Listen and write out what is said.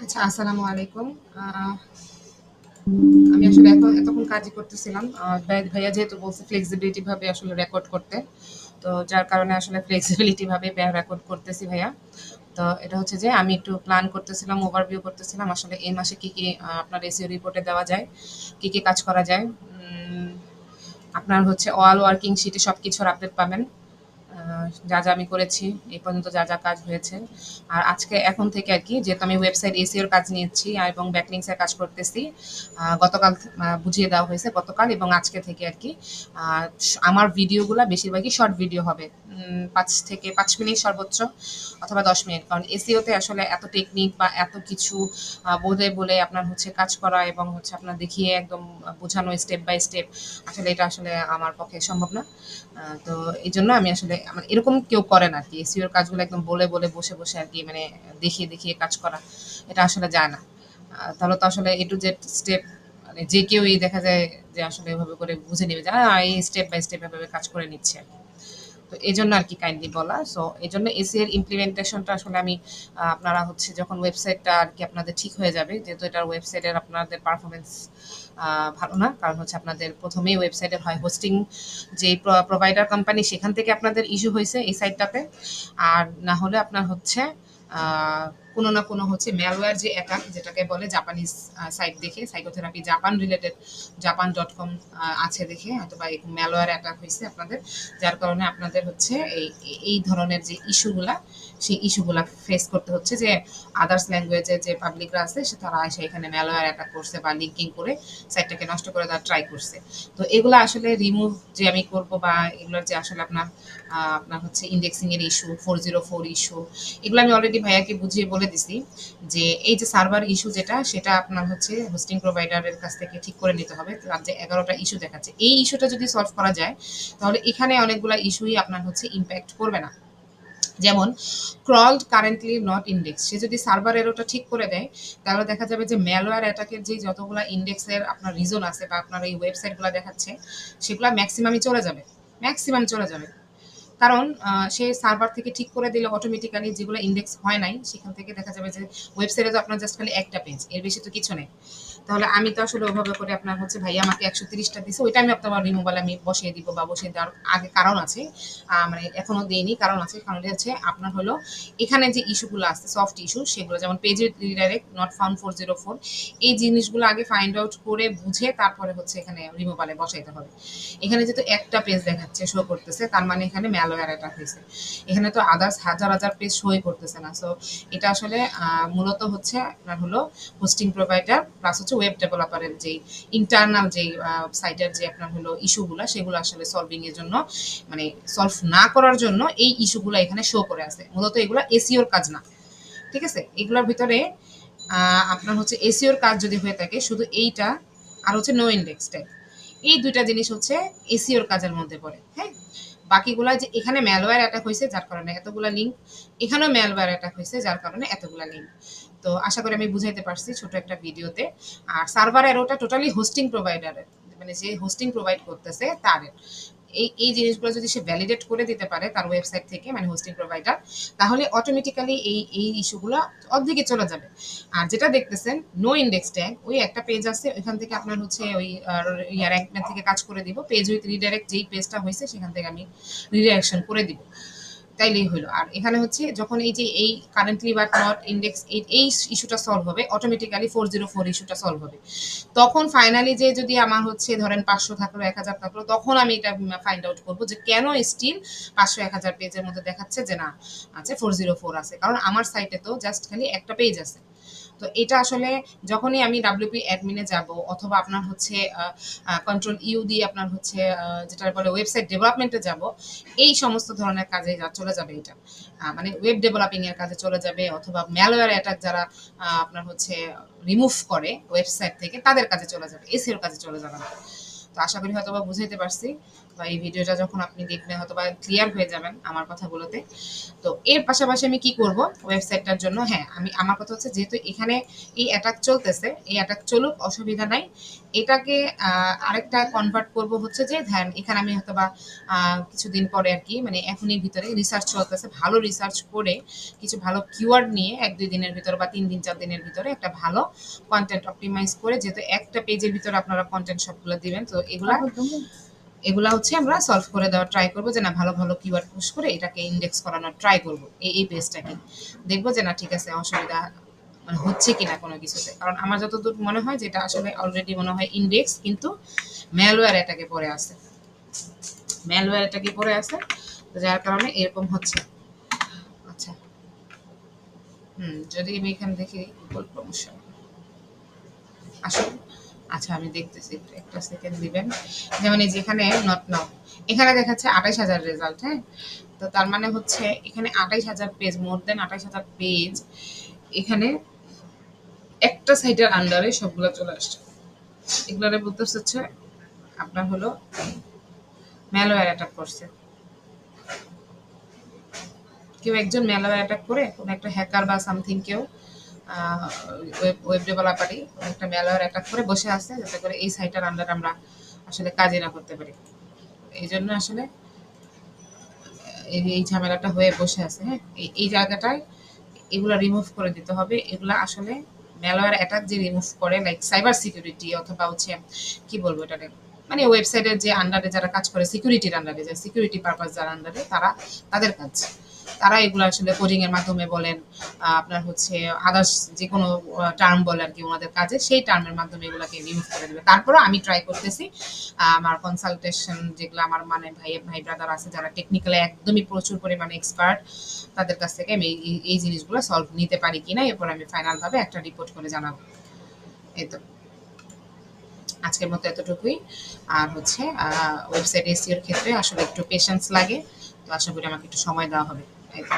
আচ্ছা, আসসালামু আলাইকুম। আ আমি আসলে এতক্ষণ কাজই করতেছিলাম। ভাইয়া যেহেতু বলছে ফ্লেক্সিবিলিটি ভাবে আসলে রেকর্ড করতে। তো যার কারণে আসলে ফ্লেক্সিবিলিটি ভাবে রেকর্ড করতেছি ভাইয়া। তো এটা হচ্ছে যে আমি একটু প্ল্যান করতেছিলাম, ওভারভিউ করতেছিলাম আসলে এই মাসে কি আপনার এসইও রিপোর্টে দেওয়া যায়, কি কাজ করা যায়। আপনার হচ্ছে অল ওয়ার্কিং শিটে সবকিছুর আপডেট পাবেন। যা আমি করেছি এই পর্যন্ত যা কাজ হয়েছে। আর আজকে এখন থেকে আরকি যেহেতু আমি ওয়েবসাইট এসইও এর কাজ নিয়েছি এবং ব্যাকলিংকস এর কাজ করতেছি। গতকাল বুঝিয়ে দেওয়া হয়েছে গতকাল এবং আজকে থেকে আরকি। আ আমার ভিডিওগুলা বেশিরভাগই শর্ট ভিডিও হবে। ৫ থেকে ৫ মিনিট সর্বোচ্চ অথবা ১০ মিনিট। কারণ এসইও তে আসলে এত টেকনিক বা এত কিছু বলে আপনার হচ্ছে কাজ করা এবং হচ্ছে আপনার দেখিয়ে একদম বোঝানো স্টেপ বাই স্টেপ আসলে এটা আসলে আমার পক্ষে সম্ভব না। তো এইজন্য আমি আসলে আমার এরকম কেউ করে না আরকি। এসইও এর কাজগুলো একদম বলে বসে আরকি মানে দেখিয়ে কাজ করা। এটা আসলে যায় না। তাহলে তো আসলে A to Z স্টেপ মানে যে কেউই দেখা যায় যে আসলে এভাবে করে বুঝে নিবে যে এই স্টেপ বাই স্টেপ এভাবে কাজ করে নিচ্ছে আরকি। তো এজন্য আরকি কাইন্ডলি বলা। সো এজন্য এসি এর ইমপ্লিমেন্টেশনটা আসলে আমি আপনারা হচ্ছে যখন ওয়েবসাইটটা আরকি আপনাদের ঠিক হয়ে যাবে, যেহেতু এটার ওয়েবসাইটের আপনাদের পারফরম্যান্স ভালো না। কারণ হচ্ছে আপনাদের ১ম এই ওয়েবসাইটের হয় হোস্টিং যেই প্রোভাইডার কোম্পানি সেখান থেকে আপনাদের ইস্যু হইছে এই সাইটটাতে। আর না হলে আপনার হচ্ছে আ কোনো না কোনো হচ্ছে ম্যালওয়্যার যে অ্যাটাক যেটাকে বলে জাপানিজ সাইট দেখে সাইকোথেরাপি জাপান রিলেটেড japan.com আছে দেখে হয়তোবা এরকম ম্যালওয়্যার অ্যাটাক হইছে আপনাদের। যার কারণে আপনাদের হচ্ছে এই ধরনের যে ইস্যুগুলা, সেই ইস্যুগুলা ফেস করতে হচ্ছে যে আদার্স ল্যাঙ্গুয়েজের যে পাবলিকরা আছে তারা এসে এখানে ম্যালওয়্যার অ্যাটাক করছে বা লিঙ্কিং করে সাইটটাকে নষ্ট করে দেওয়ার ট্রাই করছে। তো এগুলা আসলে রিমুভ যে আমি করব বা এগুলার যে আসলে আপনার হচ্ছে ইন্ডেক্সিং এর ইস্যু, 404 ইস্যু এগুলো আমি অলরেডি ভাইয়াকে বুঝিয়ে বলে দিছি যে এই যে সার্ভার ইস্যু যেটা সেটা আপনার হচ্ছে হোস্টিং প্রোভাইডারের কাছ থেকে ঠিক করে নিতে হবে। তার যে ১১টা ইস্যু দেখাচ্ছে। এই ইস্যুটা যদি সলভ করা যায় তাহলে এখানে অনেকগুলা ইস্যুই আপনার হচ্ছে ইমপ্যাক্ট করবে না। যেমন ক্রলড কারেন্টলি নট ইন্ডেক্স সে যদি সার্ভার এরোটা ঠিক করে দেয় তাহলে দেখা যাবে যে ম্যালওয়্যার অ্যাটাকের যে যতগুলা ইন্ডেক্সের আপনার রিজন আছে বা আপনার এই ওয়েবসাইটগুলো দেখাচ্ছে সেগুলো ম্যাক্সিমামই চলে যাবে। ম্যাক্সিমাম চলে যাবে। কারণ সে সার্ভার থেকে ঠিক করে দিলে অটোমেটিক্যালি যেগুলো ইন্ডেক্স হয় নাই সেখান থেকে দেখা যাবে যে ওয়েবসাইটে তো আপনার জাস্ট খালি একটা পেজ এর বেশি তো কিছু নেই। তাহলে আমি তো আসলে ওভাবে করে আপনার হচ্ছে ভাইয়া আমাকে ১৩০টা দিছে ওইটা আমি আপনার রিমুভাল আমি বসিয়ে দিব বা বসিয়ে দেওয়ার আগে কারণ আছে। মানে এখনো দেইনি কারণ আছে। কারণটা হচ্ছে আপনার হলো এখানে যে ইস্যুগুলো আছে সফট ইস্যু সেগুলো যেমন পেজ রিডাইরেক্ট নট ফাউন্ড 404 এই জিনিসগুলো আগে ফাইন্ড আউট করে বুঝে তারপরে হচ্ছে এখানে রিমুভালে বসাইতে হবে। এখানে যেহেতু একটা পেজ দেখাচ্ছে শো করতেছে তার মানে এখানে ম্যালওয়্যার অ্যাটাক হয়েছে। এখানে তো আদার্স হাজার পেজ শোই করতেছে না। সো এটা আসলে মূলত হচ্ছে আপনার হলো হোস্টিং প্রোভাইডার প্লাস হচ্ছে ওয়েব ডেভেলপারের যেই ইন্টারনাল যেই সাইটের যে আপনার হলো ইস্যুগুলা সেগুলো আসলে সলভিং এর জন্য মানে সলভ না করার জন্য এই ইস্যুগুলো এখানে শো করে আছে। মূলত এগুলো এসইওর কাজ না। ঠিক আছে? এগুলোর ভিতরে আপনার হচ্ছে এসইওর কাজ যদি হয়ে থাকে শুধু এইটা আর হচ্ছে নো ইন্ডেক্স ট্যাগ। এই ২ টা জিনিস হচ্ছে এসইওর কাজের মধ্যে পড়ে। হ্যাঁ? বাকিগুলা যে এখানে ম্যালওয়্যার অ্যাটাক হইছে যার কারণে এতগুলা লিঙ্ক, এখানেও ম্যালওয়্যার অ্যাটাক হইছে যার কারণে এতগুলা লিঙ্ক। তো আশা করি আমি বুঝাইতে পারছি ছোট একটা ভিডিওতে। আর সার্ভার এরোটা টোটালি হোস্টিং প্রোভাইডারের। মানে যে হোস্টিং প্রোভাইড করতেছে তাদের। এই জিনিসগুলো যদি সে ভ্যালিডেট করে দিতে পারে তার ওয়েবসাইট থেকে মানে হোস্টিং প্রোভাইডার তাহলে অটোমেটিক্যালি এই ইস্যুগুলো অর্ধেকে চলে যাবে। আর যেটা দেখতেছেন নো ইন্ডেক্স ট্যাগ ওই একটা পেজ আছে ওইখান থেকে আপনার হচ্ছে ওই র্যাঙ্কম্যান থেকে কাজ করে দিব পেজ উইথ রিডাইরেক্ট যেই পেজটা হয়েছে সেখান থেকে আমি রিডাইরেকশন করে দিব তাইলেই হলো আর এখানে হচ্ছে যখন এই যে এই কারেন্টলি বাট নট ইন্ডেক্স এই ইস্যুটা সলভ হবে অটোমেটিক্যালি 404 ইস্যুটা সলভ হবে তখন ফাইনালি যে যদি আমার হচ্ছে ধরেন ৫০০ থাকলো ১০০০ থাকলো তখন আমি এটা ফাইন্ড আউট করবো যে কেন স্টিল ৫০০ ১০০০ পেজের মধ্যে দেখাচ্ছে যে না আছে 404 আছে কারণ আমার সাইটে তো জাস্ট খালি একটা পেজ আছে তো এটা আসলে যখনই আমি ডাব্লিউপি অ্যাডমিনে যাব অথবা আপনার হচ্ছে কন্ট্রোল ইউ দিয়ে আপনার হচ্ছে যেটা বলে ওয়েবসাইট ডেভেলপমেন্টে যাব এই সমস্ত ধরনের কাজে চলে যাবে এটা মানে ওয়েব ডেভেলপিং এর কাজে চলে যাবে অথবা ম্যালওয়্যার অ্যাটাক যারা আপনার হচ্ছে রিমুভ করে ওয়েবসাইট থেকে তাদের কাজে চলে যাবে এসিওর কাজে চলে যাবে না তো আশা করি হয়তো বা বুঝাইতে পারছি বা এই ভিডিওটা যখন আপনি দেখবেন হয়তোবা ক্লিয়ার হয়ে যাবেন আমার কথাগুলোতে। তো এর পাশাপাশি আমি কি করব ওয়েবসাইটটার জন্য, হ্যাঁ আমি আমার কথা হচ্ছে যেহেতু এখানে এই অ্যাটাক চলতেছে, এই অ্যাটাক চলুক অসুবিধা নাই। এটাকে আরেকটা কনভার্ট করব হচ্ছে যে ধ্যান এখানে আমি হয়তোবা কিছুদিন পরে আর কি মানে এখনই ভিতরে রিসার্চ চলতেছে, ভালো রিসার্চ করে কিছু ভালো কিওয়ার্ড নিয়ে ১-২ দিনের ভিতরে বা ৩ দিন ৪ দিনের ভিতরে একটা ভালো কনটেন্ট অপটিমাইজ করে, যেহেতু একটা পেজের ভিতরে আপনারা কনটেন্ট সবগুলো দিবেন, তো এগুলা হচ্ছে আমরা সলভ করে দেওয়ার ট্রাই করবো যে না ভালো ভালো কিওয়ার্ড পুশ করে এটাকে ইন্ডেক্স করানোর ট্রাই করবো এই পেজটাকে। দেখবো যে না ঠিক আছে অসুবিধা মানে হচ্ছে কিনা কোনো কিছুতে, কারণ আমার যতদূর মনে হয় যে এটা আসলে অলরেডি মনে হয় ইন্ডেক্স, কিন্তু ম্যালওয়্যার এটাকে পড়ে আছে, ম্যালওয়্যার এটাকে পড়ে আছে, তো যার কারণে এরকম হচ্ছে। আচ্ছা যদি আমি এখানে দেখি গুগল প্রমোশন আসলে, আচ্ছা আমি দেখতেছি একটু একটা সেকেন্ড দিবেন। যেমন এই যেখানে নট নাও এখানে দেখাচ্ছে ২৮,০০০ রেজাল্ট, হ্যাঁ তো তার মানে হচ্ছে এখানে ২৮,০০০ পেজ, মোর দেন ২৮,০০০ পেজ এখানে একটা সাইটের আন্ডারে সবগুলো চলে আসছে। এগুলারে বলতে হচ্ছে আপনার হলো ম্যালওয়্যার অ্যাটাক করছে, কেউ একজন ম্যালওয়্যার অ্যাটাক করে কোনো একটা হ্যাকার বা সামথিং কেউ ওয়েব ডেভেলপারই একটা ম্যালওয়্যার অ্যাটাক করে বসে আছে যাতে করে এই সাইটের আন্ডারে আমরা আসলে কাজই না করতে পারি। এই জন্য আসলে এই ঝামেলাটা হয়ে বসে আছে। হ্যাঁ এই জায়গাটায় এগুলা রিমুভ করে দিতে হবে। এগুলা আসলে ম্যালওয়্যার অ্যাটাক যে রিমুভ করে লাইক সাইবার সিকিউরিটি অথবা হচ্ছে কি বলবো এটাকে মানে ওয়েবসাইটের যে আন্ডারে যারা কাজ করে সিকিউরিটির আন্ডারে, যে সিকিউরিটি পারপাস যারা আন্ডারে তারা তাদের কাজ, তারা এগুলো আসলে কোডিং এর মাধ্যমে বলেন আপনার হচ্ছে আদার্স যে কোনো টার্ম বলে আর কি ওনাদের কাজে, সেই টার্মের মাধ্যমে এগুলাকে রিমুভ করে দেবে। তারপরেও আমি ট্রাই করতেছি আমার কনসালটেশন যেগুলো আমার মানে ভাই ব্রাদার আছে যারা টেকনিক্যালি একদমই প্রচুর পরিমাণে এক্সপার্ট, তাদের কাছ থেকে আমি এই জিনিসগুলো সলভ নিতে পারি কিনা, এরপর আমি ফাইনাল ভাবে একটা রিপোর্ট করে জানাবো। এই তো আজকের মতো এতটুকুই। আর হচ্ছে ওয়েবসাইট এসইওর ক্ষেত্রে আসলে একটু পেশেন্স লাগে, তো আশা করি আমাকে একটু সময় দেওয়া হবে। এই তো।